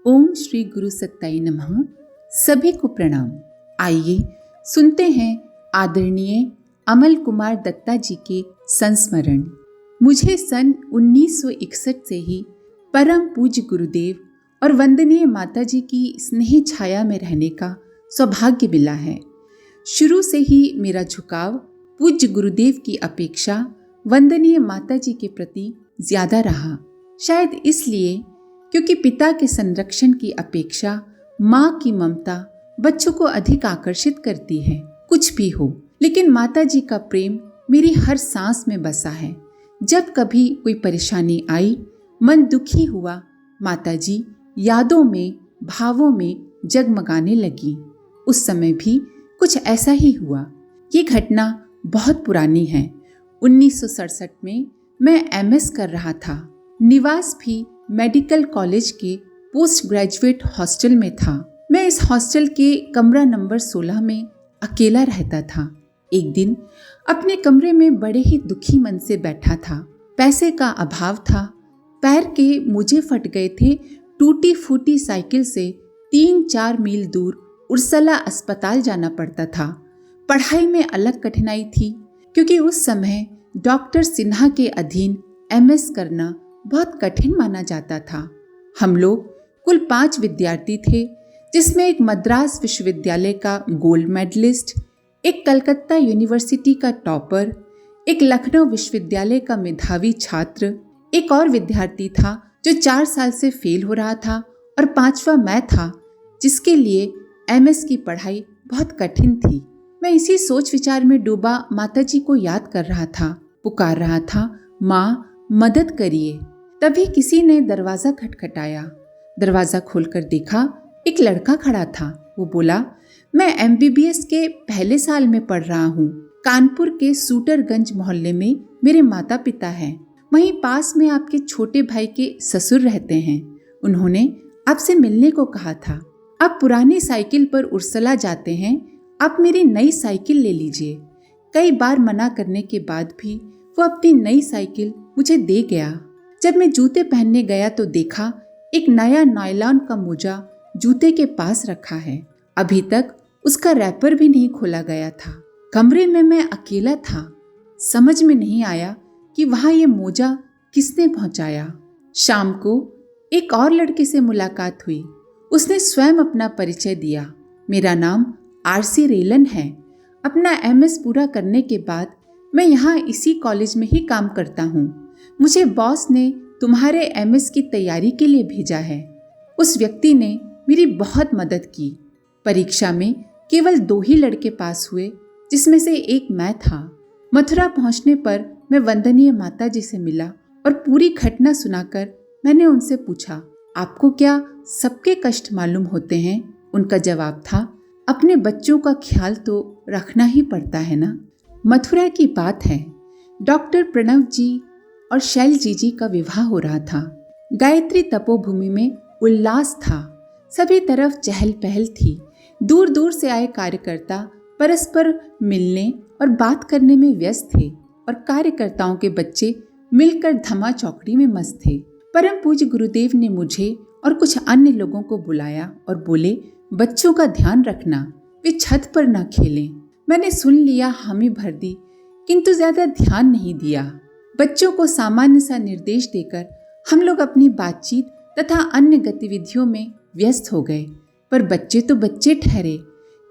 ओम श्री गुरु सत्ताई नमः। सभी को प्रणाम। आइए सुनते हैं आदरणीय अमल कुमार दत्ता जी के संस्मरण। मुझे सन 1961 से ही परम पूज्य गुरुदेव और वंदनीय माता जी की स्नेह छाया में रहने का सौभाग्य मिला है। शुरू से ही मेरा झुकाव पूज्य गुरुदेव की अपेक्षा वंदनीय माता जी के प्रति ज्यादा रहा। शायद इसलिए क्योंकि पिता के संरक्षण की अपेक्षा माँ की ममता बच्चों को अधिक आकर्षित करती है। कुछ भी हो, लेकिन माता जी का प्रेम मेरी हर सांस में बसा है। जब कभी कोई परेशानी आई, मन दुखी हुआ, माता जी यादों में, भावों में जगमगाने लगी। उस समय भी कुछ ऐसा ही हुआ। ये घटना बहुत पुरानी है। 1967 में मैं MS कर रहा था। निवास भी मेडिकल कॉलेज के पोस्ट ग्रेजुएट हॉस्टल में था। मैं इस हॉस्टल के कमरा नंबर 16 में अकेला रहता था। एक दिन अपने कमरे में बड़े ही दुखी मन से बैठा था। पैसे का अभाव था। पैर के मोजे फट गए थे। टूटी फूटी साइकिल से 3-4 मील दूर उर्सला अस्पताल जाना पड़ता था। पढ़ाई में अलग कठिनाई थी, क्योंकि उस समय डॉक्टर सिन्हा के अधीन MS करना बहुत कठिन माना जाता था। हम लोग कुल 5 विद्यार्थी थे, जिसमें एक मद्रास विश्वविद्यालय का गोल्ड मेडलिस्ट, एक कलकत्ता यूनिवर्सिटी का टॉपर, एक लखनऊ विश्वविद्यालय का मेधावी छात्र, एक और विद्यार्थी था जो 4 साल से फेल हो रहा था, और 5वां मैं था जिसके लिए MS की पढ़ाई बहुत कठिन थी। मैं इसी सोच विचार में डूबा माताजी को याद कर रहा था, पुकार रहा था, माँ मदद करिए। तभी किसी ने दरवाजा खटखटाया। दरवाजा खोलकर देखा, एक लड़का खड़ा था। वो बोला, मैं MBBS के पहले साल में पढ़ रहा हूँ। कानपुर के सूटरगंज मोहल्ले में मेरे माता पिता हैं। वहीं पास में आपके छोटे भाई के ससुर रहते हैं। उन्होंने आपसे मिलने को कहा था। आप पुरानी साइकिल पर उर्सला जाते हैं, आप मेरी नई साइकिल ले लीजिए। कई बार मना करने के बाद भी वो अपनी नई साइकिल मुझे दे गया। जब मैं जूते पहनने गया तो देखा एक नया नायलॉन का मोजा जूते के पास रखा है। अभी तक उसका रैपर भी नहीं खोला गया था। कमरे में मैं अकेला था। समझ में नहीं आया कि वहां ये मोजा किसने पहुंचाया। शाम को एक और लड़के से मुलाकात हुई। उसने स्वयं अपना परिचय दिया। मेरा नाम RC रेलन है। अपना MS पूरा करने के बाद मैं यहाँ इसी कॉलेज में ही काम करता हूँ। मुझे बॉस ने तुम्हारे MS की तैयारी के लिए भेजा है। उस व्यक्ति ने मेरी बहुत मदद की। परीक्षा में केवल 2 ही लड़के पास हुए, जिसमें से एक मैं था। मथुरा पहुंचने पर मैं वंदनीय माता जी से मिला और पूरी घटना सुनाकर मैंने उनसे पूछा, आपको क्या सबके कष्ट मालूम होते हैं? उनका जवाब था, अपने बच्चों का ख्याल तो रखना ही पड़ता है ना। मथुरा की बात है। डॉक्टर प्रणव जी और शैल जी का विवाह हो रहा था। गायत्री तपोभूमि में उल्लास था। सभी तरफ चहल पहल थी। दूर दूर से आए कार्यकर्ता परस्पर मिलने और बात करने में व्यस्त थे, और कार्यकर्ताओं के बच्चे मिलकर धमा चौकड़ी में मस्त थे। परम पूज्य गुरुदेव ने मुझे और कुछ अन्य लोगों को बुलाया और बोले, बच्चों का ध्यान रखना, वे छत पर न खेलें। मैंने सुन लिया, हामी भर दी, किंतु ज्यादा ध्यान नहीं दिया। बच्चों को सामान्य सा निर्देश देकर हम लोग अपनी बातचीत तथा अन्य गतिविधियों में व्यस्त हो गए। पर बच्चे तो बच्चे ठहरे।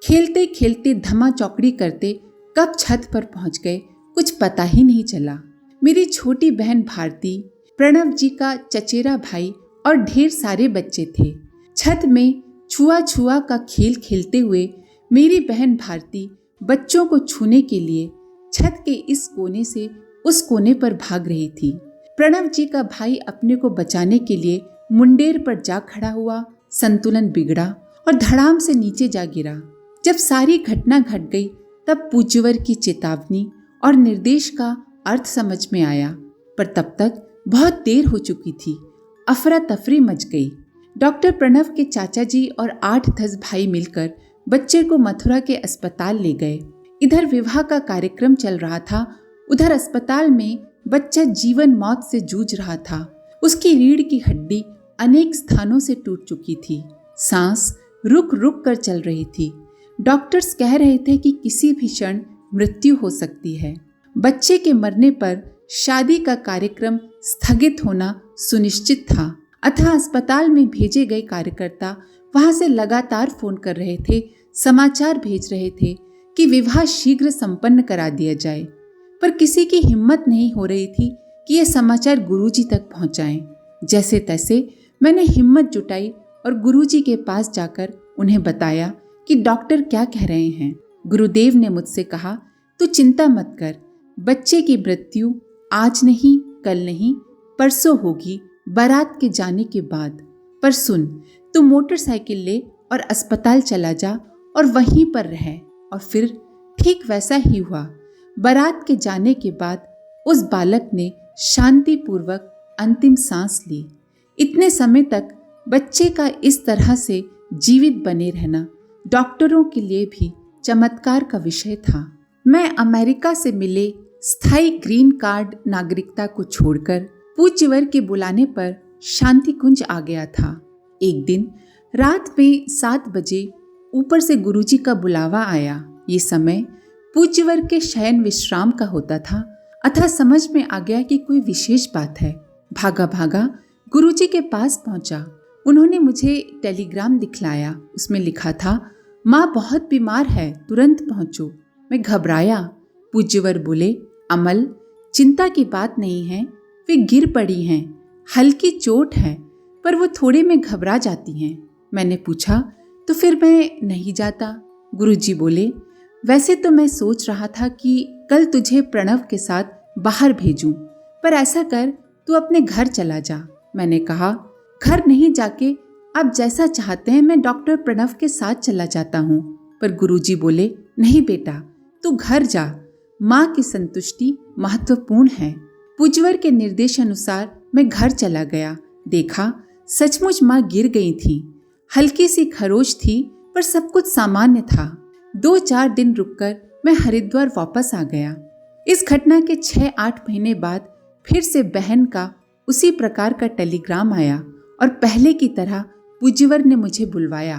खेलते खेलते धमा चौकड़ी करते कब छत पर पहुंच गए कुछ पता ही नहीं चला। मेरी छोटी बहन भारती, प्रणव जी का चचेरा भाई और ढेर सारे बच्चे थे। छत में छुआ छुआ का खेल खेलते हुए मेरी बहन भारती बच्चों को छूने के लिए छत के इस कोने से उस कोने पर भाग रही थी। प्रणव जी का भाई अपने को बचाने के लिए मुंडेर पर जा खड़ा हुआ। संतुलन बिगड़ा और धड़ाम से नीचे जा गिरा। जब सारी घटना घट गई, तब पूज्यवर की चेतावनी और निर्देश का अर्थ समझ में आया, पर तब तक बहुत देर हो चुकी थी। अफरा तफरी मच गई। डॉक्टर प्रणव के चाचा जी और 8-10 भाई मिलकर बच्चे को मथुरा के अस्पताल ले गए। इधर विवाह का कार्यक्रम चल रहा था, उधर अस्पताल में बच्चा जीवन मौत से जूझ रहा था। उसकी रीढ़ की हड्डी अनेक स्थानों से टूट चुकी थी। सांस रुक रुक कर चल रही थी। डॉक्टर्स कह रहे थे कि किसी भी क्षण मृत्यु हो सकती है। बच्चे के मरने पर शादी का कार्यक्रम स्थगित होना सुनिश्चित था। अतः अस्पताल में भेजे गए कार्यकर्ता वहां से लगातार फोन कर रहे थे, समाचार भेज रहे थे कि विवाह शीघ्र संपन्न करा दिया जाए। पर किसी की हिम्मत नहीं हो रही थी कि यह समाचार गुरुजी तक पहुंचाएं। जैसे तैसे मैंने हिम्मत जुटाई और गुरुजी के पास जाकर उन्हें बताया कि डॉक्टर क्या कह रहे हैं। गुरुदेव ने मुझसे कहा, तू चिंता मत कर, बच्चे की मृत्यु आज नहीं, कल नहीं, परसों होगी, बारात के जाने के बाद। पर सुन, तू मोटरसाइकिल ले और अस्पताल चला जा और वहीं पर रह। और फिर ठीक वैसा ही हुआ। बारात के जाने के बाद उस बालक ने शांतिपूर्वक अंतिम सांस ली। इतने समय तक बच्चे का इस तरह से जीवित बने रहना डॉक्टरों के लिए भी चमत्कार का विषय था। मैं अमेरिका से मिले स्थायी ग्रीन कार्ड नागरिकता को छोड़कर पूज्यवर के बुलाने पर शांति कुंज आ गया था। एक दिन रात में 7 बजे ऊपर से गुरुजी का बुलावा आया। ये समय पूज्यवर के शयन विश्राम का होता था, अतः समझ में आ गया कि कोई विशेष बात है। भागा भागा गुरुजी के पास पहुंचा। उन्होंने मुझे टेलीग्राम दिखलाया। उसमें लिखा था, माँ बहुत बीमार है, तुरंत पहुंचो। मैं घबराया। पूज्यवर बोले, अमल, चिंता की बात नहीं है, वे गिर पड़ी हैं, हल्की चोट है, पर वो थोड़े में घबरा जाती हैं। मैंने पूछा, तो फिर मैं नहीं जाता? गुरुजी बोले, वैसे तो मैं सोच रहा था कि कल तुझे प्रणव के साथ बाहर भेजूं, पर ऐसा कर तू अपने घर चला जा। मैंने कहा, घर नहीं जाके आप जैसा चाहते हैं मैं डॉक्टर प्रणव के साथ चला जाता हूँ। पर गुरुजी बोले, नहीं बेटा, तू घर जा, माँ की संतुष्टि महत्वपूर्ण है। पूज्यवर के निर्देश अनुसार मैं घर चला गया। देखा सचमुच माँ गिर गई थी। हल्की सी खरोच थी, पर सब कुछ सामान्य था। 2-4 दिन रुककर मैं हरिद्वार वापस आ गया। इस घटना के 6-8 महीने बाद फिर से बहन का उसी प्रकार का टेलीग्राम आया और पहले की तरह पूज्यवर ने मुझे बुलवाया।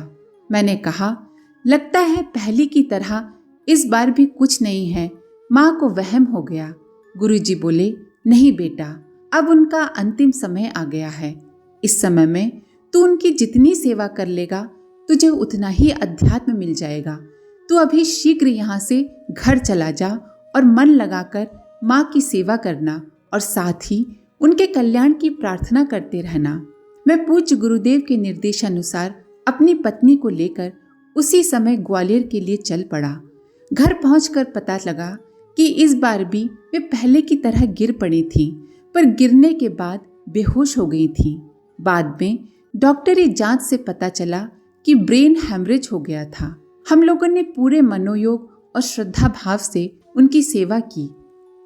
मैंने कहा, लगता है पहले की तरह इस बार भी कुछ नहीं है, माँ को वहम हो गया। गुरुजी बोले, नहीं बेटा, अब उनका अंतिम समय आ गया है। इस समय में तू उनकी जितनी सेवा कर लेगा तुझे उतना ही अध्यात्म मिल जाएगा। तू अभी शीघ्र यहाँ से घर चला जा और मन लगाकर माँ की सेवा करना और साथ ही उनके कल्याण की प्रार्थना करते रहना। मैं पूज्य गुरुदेव के निर्देशानुसार अपनी पत्नी को लेकर उसी समय ग्वालियर के लिए चल पड़ा। घर पहुंचकर पता लगा कि इस बार भी वे पहले की तरह गिर पड़ी थीं, पर गिरने के बाद बेहोश हो गई थीं। बाद में डॉक्टरी जांच से पता चला कि ब्रेन हैमरेज हो गया था। हम लोगों ने पूरे मनोयोग और श्रद्धा भाव से उनकी सेवा की।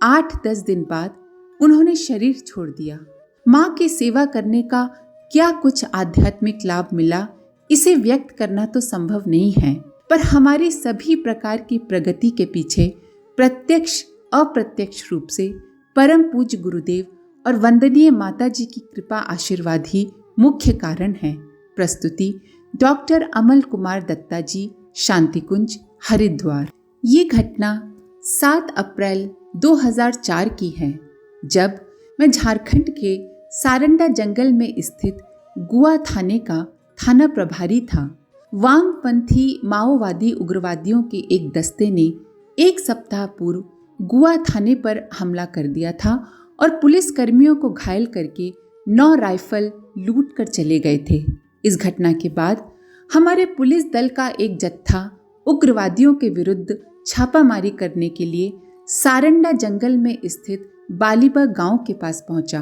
8-10 दिन बाद उन्होंने शरीर छोड़ दिया। माँ की सेवा करने का क्या कुछ आध्यात्मिक लाभ मिला, इसे व्यक्त करना तो संभव नहीं है, पर हमारी सभी प्रकार की प्रगति के पीछे प्रत्यक्ष अप्रत्यक्ष रूप से परम पूज्य गुरुदेव और वंदनीय माता जी की कृपा आशीर्वाद ही मुख्य कारण है। प्रस्तुति डॉक्टर अमल कुमार दत्ता जी, शांति कुंज, हरिद्वार। ये घटना 7 अप्रैल 2004 की है, जब मैं झारखंड के सारंडा जंगल में स्थित गुआ थाने का थाना प्रभारी था। वामपंथी माओवादी उग्रवादियों के एक दस्ते ने 1 सप्ताह पूर्व गुआ थाने पर हमला कर दिया था और पुलिस कर्मियों को घायल करके 9 राइफल लूट कर चले गए थे। इस घटना के बाद हमारे पुलिस दल का एक जत्था उग्रवादियों के विरुद्ध छापामारी करने के लिए सारंडा जंगल में स्थित बालिबा गांव के पास पहुंचा।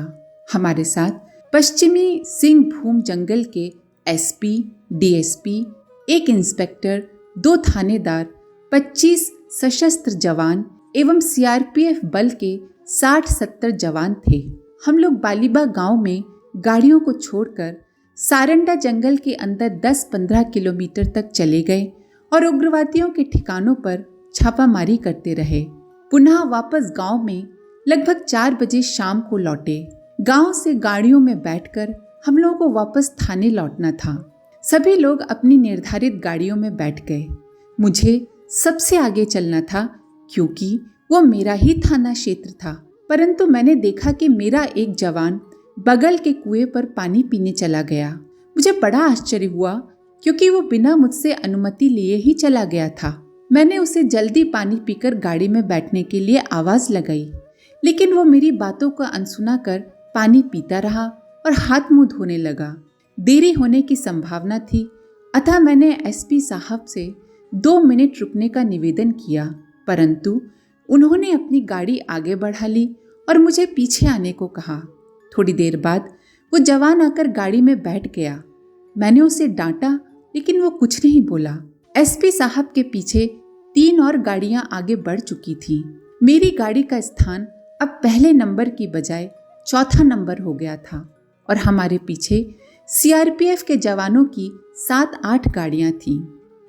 हमारे साथ पश्चिमी सिंहभूम जंगल के एसपी, डीएसपी, 1 इंस्पेक्टर, 2 थानेदार, 25 सशस्त्र जवान एवं सीआरपीएफ बल के 60-70 जवान थे। हम लोग बालिबा गांव में गाड़ियों को छोड़कर सारंडा जंगल के अंदर 10-15 किलोमीटर तक चले गए और उग्रवादियों के ठिकानों पर छापामारी करते रहे। पुनः वापस गांव में लगभग 4 बजे शाम को लौटे। गांव से गाड़ियों में बैठकर हम लोगों को वापस थाने लौटना था। सभी लोग अपनी निर्धारित गाड़ियों में बैठ गए। मुझे सबसे आगे चलना था क्योंकि वो मेरा ही थाना क्षेत्र था। परंतु मैंने देखा कि मेरा एक जवान बगल के कुएं पर पानी पीने चला गया। मुझे बड़ा आश्चर्य हुआ क्योंकि वो बिना मुझसे अनुमति लिए ही चला गया था। मैंने उसे जल्दी पानी पीकर गाड़ी में बैठने के लिए आवाज लगाई, लेकिन वो मेरी बातों को अनसुना कर पानी पीता रहा और हाथ मुंह धोने लगा। देरी होने की संभावना थी, अतः मैंने एसपी साहब से 2 मिनट रुकने का निवेदन किया, परंतु उन्होंने अपनी गाड़ी आगे बढ़ा ली और मुझे पीछे आने को कहा। थोड़ी देर बाद वो जवान आकर गाड़ी में बैठ गया। मैंने उसे डांटा, लेकिन वो कुछ नहीं बोला। एसपी साहब के पीछे 3 और गाड़ियां आगे बढ़ चुकी थीं। मेरी गाड़ी का स्थान अब पहले नंबर की बजाय चौथा नंबर हो गया था और हमारे पीछे सीआरपीएफ के जवानों की 7-8 गाड़ियां थीं।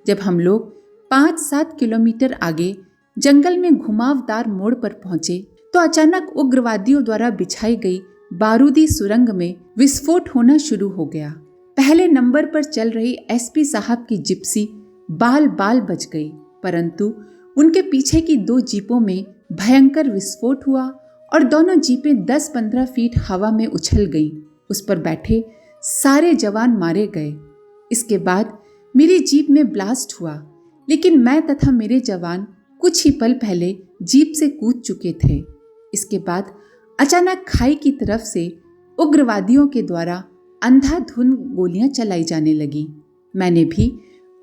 जब हम लोग 5-7 किलोमीटर आगे जंगल में घुमावदार मोड़ पर पहुंचे तो अचानक उग्रवादियों द्वारा बिछाई गई बारूदी सुरंग में विस्फोट होना शुरू हो गया। पहले नंबर पर चल रही एसपी साहब की जिप्सी बाल बाल बच गई, परंतु उनके पीछे की 2 जीपों में भयंकर विस्फोट हुआ और दोनों जीपें 10-15 फीट हवा में उछल गईं। उस पर बैठे सारे जवान मारे गए। इसके बाद मेरी जीप में ब्लास्ट हुआ, लेकिन मैं तथा मेरे जवान कुछ ही पल पहले जीप से कूद चुके थे। इसके बाद अचानक खाई की तरफ से उग्रवादियों के द्वारा अंधाधुंध गोलियां चलाई जाने लगी। मैंने भी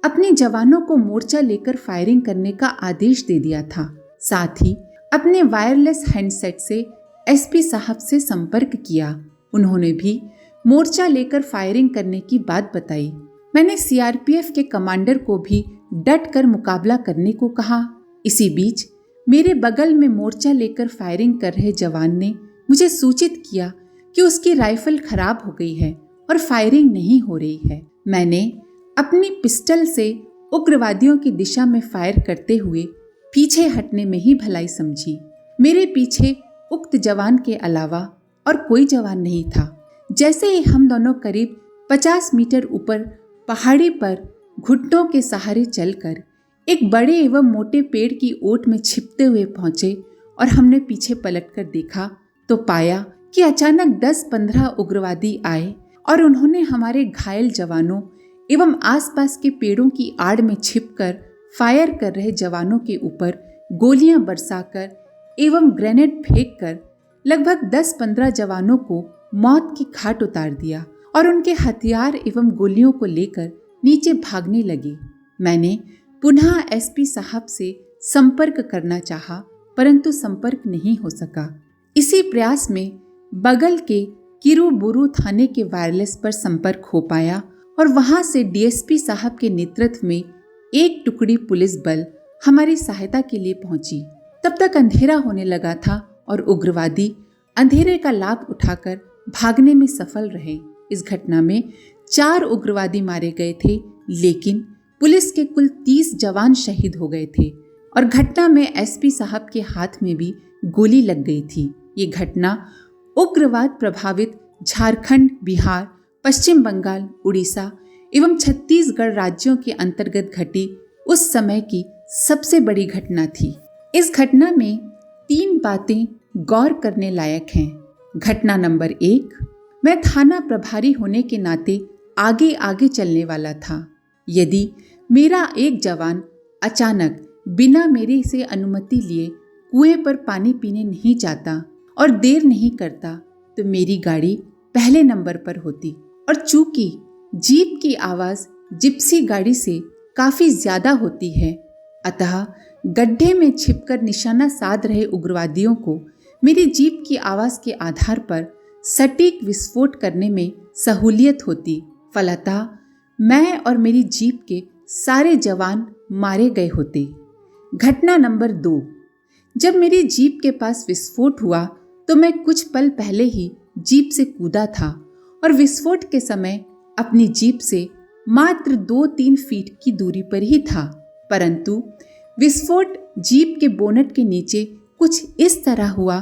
अपने जवानों को मोर्चा लेकर फायरिंग करने का आदेश दे दिया था। साथ ही अपने वायरलेस हैंडसेट से एसपी साहब से संपर्क किया। उन्होंने भी मोर्चा लेकर फायरिंग करने की बात बताई। मैंने सीआरपीएफ के कमांडर को भी डट कर मुकाबला करने को कहा। इसी बीच मेरे बगल में मोर्चा लेकर फायरिंग कर रहे जवान ने मुझे सूचित किया कि उसकी राइफल खराब हो गई है और फायरिंग नहीं हो रही है। मैंने अपनी पिस्टल से उग्रवादियों की दिशा में फायर करते हुए पीछे हटने में ही भलाई समझी। मेरे पीछे उक्त जवान के अलावा और कोई जवान नहीं था। जैसे ही हम दोनों करीब 50 मीटर ऊपर पहाड़ी पर घुटनों के सहारे चलकर एक बड़े एवं मोटे पेड़ की ओट में छिपते हुए पहुंचे और हमने पीछे पलटकर देखा तो पाया कि अचानक 10-15 उग्रवादी आए और उन्होंने हमारे घायल जवानों एवं आसपास के पेड़ों की आड़ में छिपकर फायर कर रहे जवानों के ऊपर गोलियां बरसाकर एवं ग्रेनेड फेंककर लगभग 10-15 जवानों को मौत की घाट उतार दिया और उनके हथियार एवं गोलियों को लेकर नीचे भागने लगे। मैंने पुनः एसपी साहब से संपर्क करना चाहा, परंतु संपर्क नहीं हो सका। इसी प्रयास में बगल के किरूबुरु थाने के वायरलेस पर संपर्क हो पाया और वहां से डीएसपी साहब के नेतृत्व में एक टुकड़ी पुलिस बल हमारी सहायता के लिए पहुंची। तब तक अंधेरा होने लगा था और उग्रवादी अंधेरे का लाभ उठाकर भागने में सफल रहे। इस घटना में 4 उग्रवादी मारे गए थे, लेकिन पुलिस के कुल 30 जवान शहीद हो गए थे और घटना में एसपी साहब के हाथ में भी गोली लग गई थी। ये घटना उग्रवाद प्रभावित झारखंड, बिहार, पश्चिम बंगाल, उड़ीसा एवं छत्तीसगढ़ राज्यों के अंतर्गत घटी उस समय की सबसे बड़ी घटना थी। इस घटना में 3 बातें गौर करने लायक हैं। घटना नंबर 1, मैं थाना प्रभारी होने के नाते आगे आगे चलने वाला था। यदि मेरा एक जवान अचानक बिना मेरे से अनुमति लिए कुएं पर पानी पीने नहीं जाता और देर नहीं करता तो मेरी गाड़ी पहले नंबर पर होती, और चूंकि जीप की आवाज जिप्सी गाड़ी से काफी ज्यादा होती है, अतः गड्ढे में छिपकर निशाना साध रहे उग्रवादियों को मेरी जीप की आवाज के आधार पर सटीक विस्फोट करने में सहूलियत होती। फलतः मैं और मेरी जीप के सारे जवान मारे गए होते। घटना नंबर 2, जब मेरी जीप के पास विस्फोट हुआ तो मैं कुछ पल पहले ही जीप से कूदा था और विस्फोट के समय अपनी जीप से मात्र 2-3 फीट की दूरी पर ही था, परंतु विस्फोट जीप के बोनट के नीचे कुछ इस तरह हुआ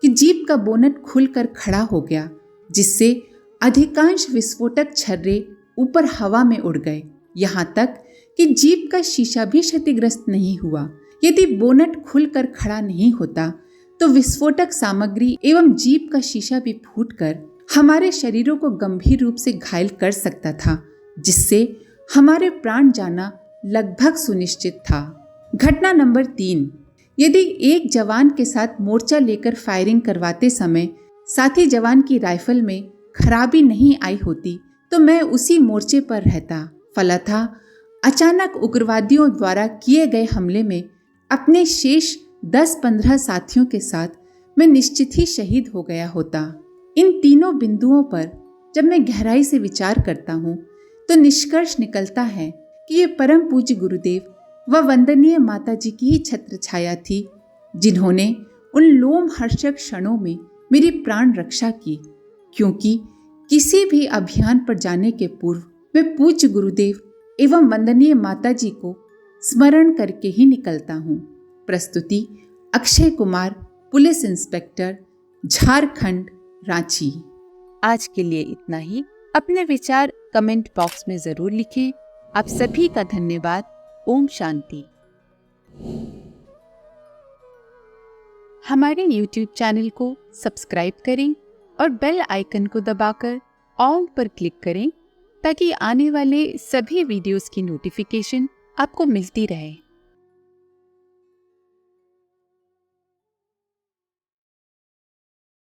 कि जीप का बोनट खुलकर खड़ा हो गया, जिससे अधिकांश विस्फोटक छर्रे ऊपर हवा में उड़ गए, यहाँ तक कि जीप का शीशा भी क्षतिग्रस्त नहीं हुआ। यदि बोनट खुलकर खड़ा नहीं होता तो विस्फोटक सामग्री एवं जीप का शीशा भी फूटकर हमारे शरीरों को गंभीर रूप से घायल कर सकता था, जिससे हमारे प्राण जाना लगभग सुनिश्चित था। घटना नंबर 3, यदि एक जवान के साथ मोर्चा लेकर फायरिंग करवाते समय साथी जवान की राइफल में खराबी नहीं आई होती तो मैं उसी मोर्चे पर रहता। फलतः अचानक उग्रवादियों द्वारा किए गए हमले में अपने शेष 10-15 साथियों के साथ मैं निश्चित ही शहीद हो गया होता। इन तीनों बिंदुओं पर जब मैं गहराई से विचार करता हूँ तो निष्कर्ष निकलता है कि ये परम पूज्य गुरुदेव व वंदनीय माता जी की ही छत्र छाया थी, जिन्होंने उन लोमहर्षक क्षणों में मेरी प्राण रक्षा की। क्योंकि किसी भी अभियान पर जाने के पूर्व मैं पूज्य गुरुदेव एवं वंदनीय माता जी को स्मरण करके ही निकलता हूँ। प्रस्तुति अक्षय कुमार, पुलिस इंस्पेक्टर, झारखंड, रांची। आज के लिए इतना ही। अपने विचार कमेंट बॉक्स में जरूर लिखें। आप सभी का धन्यवाद। ओम शांति। हमारे YouTube चैनल को सब्सक्राइब करें और बेल आइकन को दबाकर ऑल पर क्लिक करें ताकि आने वाले सभी वीडियोस की नोटिफिकेशन आपको मिलती रहे।